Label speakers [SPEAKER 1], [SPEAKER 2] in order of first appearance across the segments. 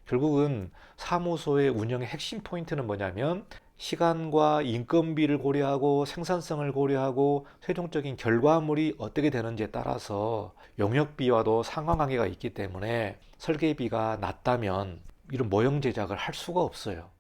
[SPEAKER 1] 결국은 사무소의 운영의 핵심 포인트는 뭐냐면 시간과 인건비를 고려하고 생산성을 고려하고 최종적인 결과물이 어떻게 되는지에 따라서 용역비와도 상관관계가 있기 때문에 설계비가 낮다면 이런 모형 제작을 할 수가 없어요.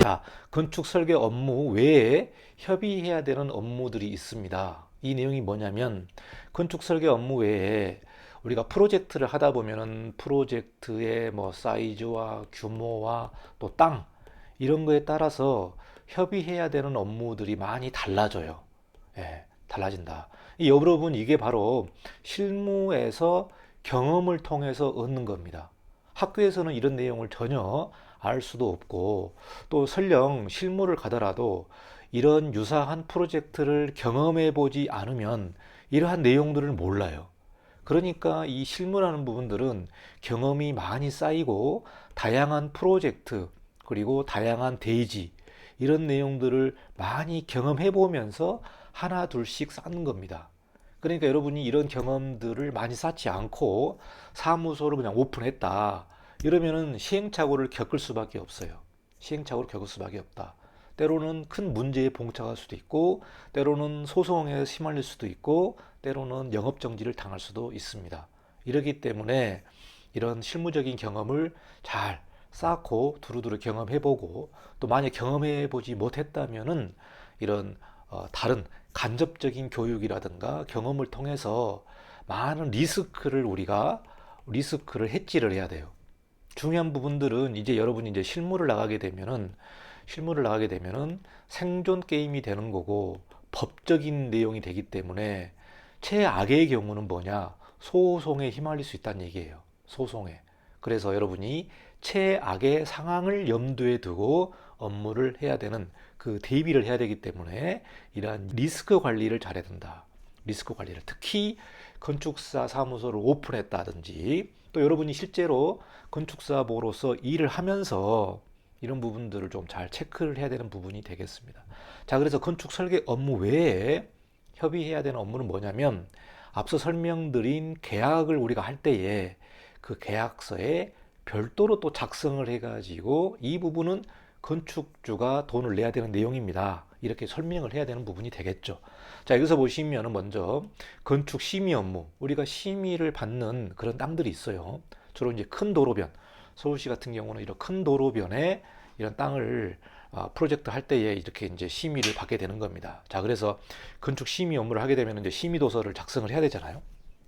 [SPEAKER 1] 자, 건축 설계 업무 외에 협의해야 되는 업무들이 있습니다. 이 내용이 뭐냐면 건축 설계 업무 외에 우리가 프로젝트를 하다 보면은 프로젝트의 뭐 사이즈와 규모와 또 땅 이런 거에 따라서 협의해야 되는 업무들이 많이 달라져요. 예, 달라진다. 여러분 이게 바로 실무에서 경험을 통해서 얻는 겁니다. 학교에서는 이런 내용을 전혀 알 수도 없고 또 설령 실무를 가더라도 이런 유사한 프로젝트를 경험해 보지 않으면 이러한 내용들을 몰라요. 그러니까 이 실무라는 부분들은 경험이 많이 쌓이고 다양한 프로젝트 그리고 다양한 대지 이런 내용들을 많이 경험해 보면서 하나 둘씩 쌓는 겁니다. 그러니까 여러분이 이런 경험들을 많이 쌓지 않고 사무소를 그냥 오픈했다. 이러면은 시행착오를 겪을 수밖에 없어요. 시행착오를 겪을 수밖에 없다. 때로는 큰 문제에 봉착할 수도 있고, 때로는 소송에 휘말릴 수도 있고, 때로는 영업정지를 당할 수도 있습니다. 이러기 때문에 이런 실무적인 경험을 잘 쌓고 두루두루 경험해보고, 또 만약 경험해보지 못했다면은 이런 다른 간접적인 교육이라든가 경험을 통해서 많은 리스크를 해지를 해야 돼요. 중요한 부분들은 이제 여러분이 이제 실무를 나가게 되면은 생존 게임이 되는 거고 법적인 내용이 되기 때문에 최악의 경우는 뭐냐? 소송에 휘말릴 수 있다는 얘기예요. 소송에. 그래서 여러분이 최악의 상황을 염두에 두고 업무를 해야 되는 그 대비를 해야 되기 때문에 이러한 리스크 관리를 잘해야 된다. 리스크 관리를 특히 건축사 사무소를 오픈했다든지 또 여러분이 실제로 건축사로서 일을 하면서 이런 부분들을 좀 잘 체크를 해야 되는 부분이 되겠습니다. 자, 그래서 건축 설계 업무 외에 협의해야 되는 업무는 뭐냐면 앞서 설명드린 계약을 우리가 할 때에 그 계약서에 별도로 또 작성을 해가지고 이 부분은 건축주가 돈을 내야 되는 내용입니다. 이렇게 설명을 해야 되는 부분이 되겠죠. 자, 여기서 보시면은 먼저 건축 심의 업무, 우리가 심의를 받는 그런 땅들이 있어요. 주로 이제 큰 도로변, 서울시 같은 경우는 이런 큰 도로변에 이런 땅을 프로젝트 할 때에 이렇게 이제 심의를 받게 되는 겁니다. 자, 그래서 건축 심의 업무를 하게 되면 이제 심의 도서를 작성을 해야 되잖아요.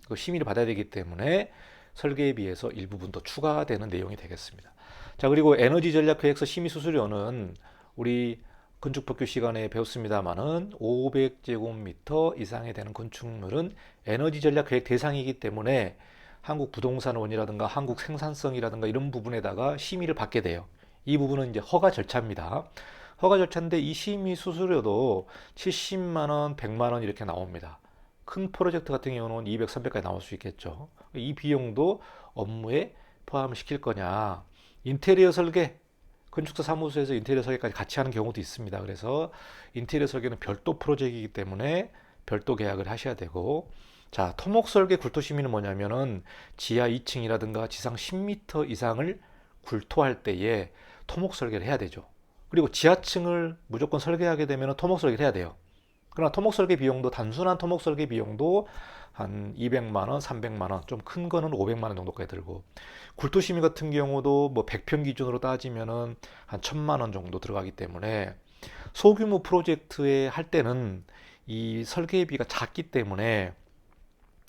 [SPEAKER 1] 그 심의를 받아야 되기 때문에 설계에 비해서 일부분 더 추가되는 내용이 되겠습니다. 자, 그리고 에너지 전략 계획서 심의 수수료는 우리 건축 법규 시간에 배웠습니다만은 500제곱미터 이상에 되는 건축물은 에너지 전략 계획 대상이기 때문에 한국 부동산원이라든가 한국 생산성이라든가 이런 부분에다가 심의를 받게 돼요. 이 부분은 이제 허가 절차입니다. 허가 절차인데 이 심의 수수료도 70만 원, 100만 원 이렇게 나옵니다. 큰 프로젝트 같은 경우는 200, 300까지 나올 수 있겠죠. 이 비용도 업무에 포함을 시킬 거냐. 인테리어 설계, 건축사 사무소에서 인테리어 설계까지 같이 하는 경우도 있습니다. 그래서 인테리어 설계는 별도 프로젝트이기 때문에 별도 계약을 하셔야 되고, 자, 토목 설계 굴토 심의는 뭐냐면은 지하 2층이라든가 지상 10m 이상을 굴토할 때에 토목 설계를 해야 되죠. 그리고 지하층을 무조건 설계하게 되면 토목 설계를 해야 돼요. 그러나 토목 설계 비용도 단순한 토목 설계 비용도 한 200만 원, 300만 원, 좀 큰 거는 500만 원 정도까지 들고 굴토 심의 같은 경우도 뭐 100평 기준으로 따지면은 한 1000만 원 정도 들어가기 때문에 소규모 프로젝트에 할 때는 이 설계비가 작기 때문에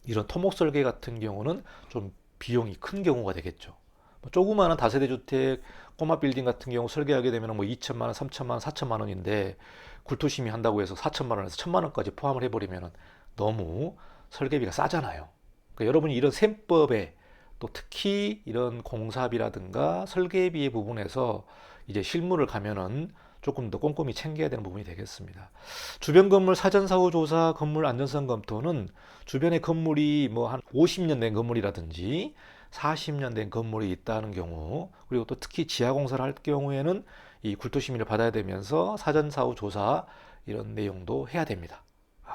[SPEAKER 1] 이런 토목 설계 같은 경우는 좀 비용이 큰 경우가 되겠죠. 뭐 조그마한 다세대 주택, 꼬마 빌딩 같은 경우 설계하게 되면 뭐 2천만 원, 3천만 원, 4천만 원인데 굴토심의 한다고 해서 4천만 원에서 1천만 원까지 포함을 해버리면 너무 설계비가 싸잖아요. 그러니까 여러분이 이런 셈법에 또 특히 이런 공사비라든가 설계비의 부분에서 이제 실무를 가면은 조금 더 꼼꼼히 챙겨야 되는 부분이 되겠습니다. 주변 건물 사전사후 조사, 건물 안전성 검토는 주변의 건물이 뭐 한 50년 된 건물이라든지 40년 된 건물이 있다는 경우, 그리고 또 특히 지하 공사를 할 경우에는 이 굴토심의를 받아야 되면서 사전 사후 조사 이런 내용도 해야 됩니다.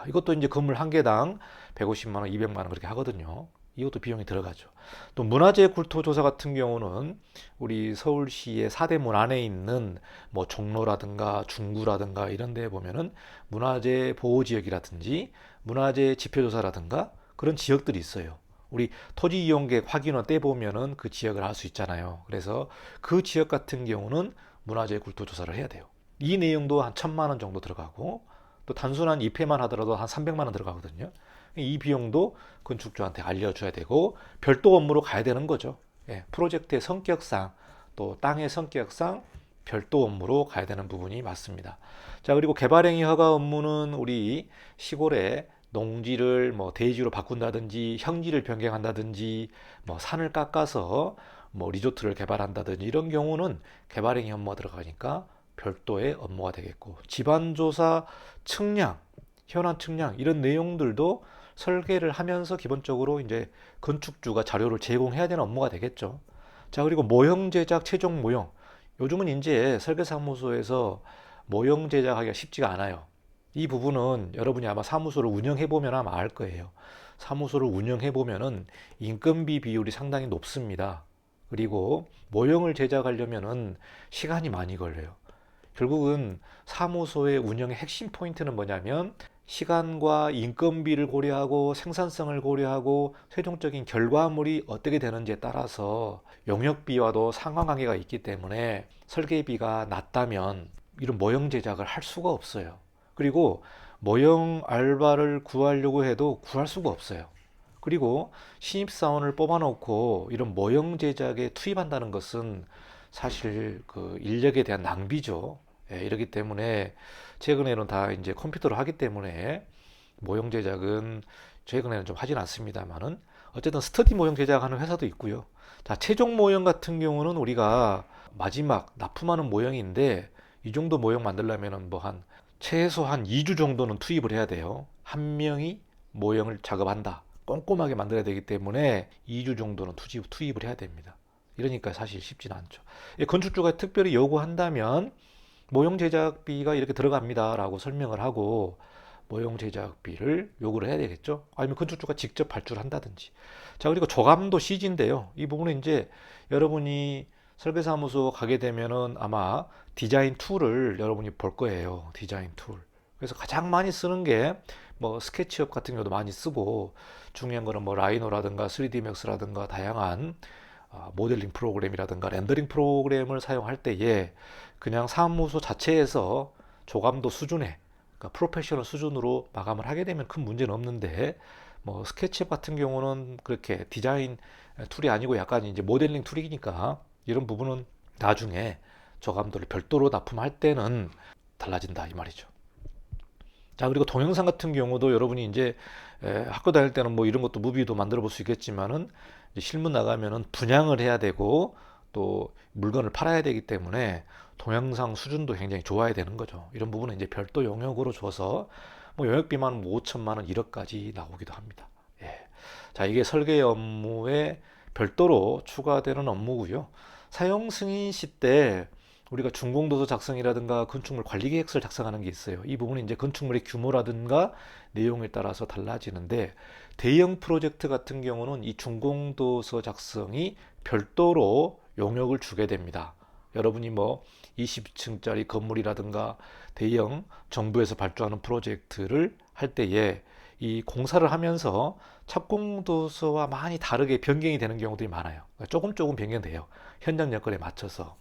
[SPEAKER 1] 이것도 이제 건물 한 개당 150만 원, 200만 원 그렇게 하거든요. 이것도 비용이 들어가죠. 또 문화재 굴토 조사 같은 경우는 우리 서울시의 사대문 안에 있는 뭐 종로라든가 중구라든가 이런 데 보면은 문화재 보호 지역이라든지 문화재 지표 조사라든가 그런 지역들이 있어요. 우리 토지 이용객 확인원 때 보면은 그 지역을 알 수 있잖아요. 그래서 그 지역 같은 경우는 문화재 굴토 조사를 해야 돼요. 이 내용도 한 1,000만 원 정도 들어가고 또 단순한 입회만 하더라도 한 300만 원 들어가거든요. 이 비용도 건축주한테 알려줘야 되고 별도 업무로 가야 되는 거죠. 예, 프로젝트의 성격상 또 땅의 성격상 별도 업무로 가야 되는 부분이 맞습니다. 자, 그리고 개발행위 허가 업무는 우리 시골에 농지를 뭐 대지로 바꾼다든지 형지를 변경한다든지 뭐 산을 깎아서 뭐 리조트를 개발한다든지 이런 경우는 개발행위 업무가 들어가니까 별도의 업무가 되겠고, 집안조사, 측량, 현안 측량 이런 내용들도 설계를 하면서 기본적으로 이제 건축주가 자료를 제공해야 되는 업무가 되겠죠. 자, 그리고 모형 제작, 최종 모형. 요즘은 이제 설계사무소에서 모형 제작하기가 쉽지가 않아요. 이 부분은 여러분이 아마 사무소를 운영해 보면 아마 알 거예요. 사무소를 운영해 보면은 인건비 비율이 상당히 높습니다. 그리고 모형을 제작하려면은 시간이 많이 걸려요. 결국은 사무소의 운영의 핵심 포인트는 뭐냐면 시간과 인건비를 고려하고 생산성을 고려하고 최종적인 결과물이 어떻게 되는지에 따라서 용역비와도 상관관계가 있기 때문에 설계비가 낮다면 이런 모형 제작을 할 수가 없어요. 그리고 모형 알바를 구하려고 해도 구할 수가 없어요. 그리고 신입사원을 뽑아놓고 이런 모형 제작에 투입한다는 것은 사실 그 인력에 대한 낭비죠. 예, 이러기 때문에 최근에는 다 이제 컴퓨터로 하기 때문에 모형 제작은 최근에는 좀 하진 않습니다만은 어쨌든 스터디 모형 제작하는 회사도 있고요. 자, 최종 모형 같은 경우는 우리가 마지막 납품하는 모형인데 이 정도 모형 만들려면은 뭐 한 최소 한 2주 정도는 투입을 해야 돼요. 한 명이 모형을 작업한다. 꼼꼼하게 만들어야 되기 때문에 2주 정도는 투입을 해야 됩니다. 이러니까 사실 쉽지는 않죠. 건축주가 특별히 요구한다면 모형 제작비가 이렇게 들어갑니다라고 설명을 하고 모형 제작비를 요구를 해야 되겠죠. 아니면 건축주가 직접 발주를 한다든지. 자, 그리고 조감도 CG인데요. 이 부분은 이제 여러분이 설계사무소 가게 되면은 아마 디자인 툴을 여러분이 볼 거예요. 디자인 툴. 그래서 가장 많이 쓰는 게 뭐 스케치업 같은 경우도 많이 쓰고 중요한 거는 뭐 라이노라든가 3D 맥스라든가 다양한 모델링 프로그램이라든가 렌더링 프로그램을 사용할 때에 그냥 사무소 자체에서 조감도 수준에 그러니까 프로페셔널 수준으로 마감을 하게 되면 큰 문제는 없는데 뭐 스케치업 같은 경우는 그렇게 디자인 툴이 아니고 약간 이제 모델링 툴이니까 이런 부분은 나중에 조감도를 별도로 납품할 때는 달라진다 이 말이죠. 자, 그리고 동영상 같은 경우도 여러분이 이제 학교 다닐 때는 뭐 이런 것도 무비도 만들어 볼 수 있겠지만은 이제 실무 나가면은 분양을 해야 되고 또 물건을 팔아야 되기 때문에 동영상 수준도 굉장히 좋아야 되는 거죠. 이런 부분은 이제 별도 용역으로 줘서 뭐 용역비만 5천만 원, 1억까지 나오기도 합니다. 예. 자, 이게 설계 업무에 별도로 추가되는 업무고요. 사용 승인 시때 우리가 준공도서 작성이라든가 건축물 관리 계획서를 작성하는 게 있어요. 이 부분은 이제 건축물의 규모라든가 내용에 따라서 달라지는데 대형 프로젝트 같은 경우는 이 준공도서 작성이 별도로 용역을 주게 됩니다. 여러분이 뭐 20층짜리 건물이라든가 대형 정부에서 발주하는 프로젝트를 할 때에 이 공사를 하면서 착공도서와 많이 다르게 변경이 되는 경우들이 많아요. 조금 조금 변경돼요. 현장 여건에 맞춰서.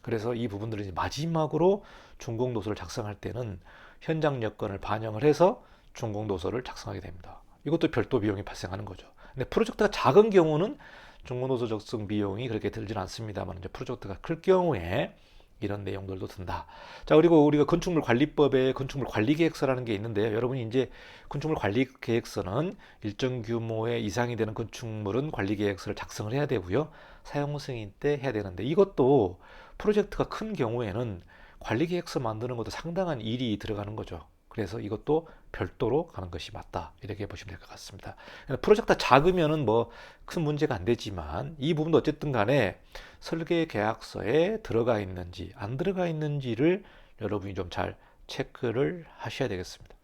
[SPEAKER 1] 그래서 이 부분들을 이제 마지막으로 준공도서를 작성할 때는 현장 여건을 반영을 해서 준공도서를 작성하게 됩니다. 이것도 별도 비용이 발생하는 거죠. 근데 프로젝트가 작은 경우는 준공도서 작성 비용이 그렇게 들진 않습니다만 이제 프로젝트가 클 경우에 이런 내용들도 든다. 자, 그리고 우리가 건축물 관리법에 건축물 관리 계획서라는 게 있는데요. 여러분이 이제 건축물 관리 계획서는 일정 규모의 이상이 되는 건축물은 관리 계획서를 작성을 해야 되고요. 사용 승인 때 해야 되는데 이것도 프로젝트가 큰 경우에는 관리 계획서 만드는 것도 상당한 일이 들어가는 거죠. 그래서 이것도 별도로 가는 것이 맞다. 이렇게 보시면 될 것 같습니다. 프로젝트가 작으면은 뭐 큰 문제가 안 되지만 이 부분도 어쨌든 간에 설계 계약서에 들어가 있는지 안 들어가 있는지를 여러분이 좀 잘 체크를 하셔야 되겠습니다.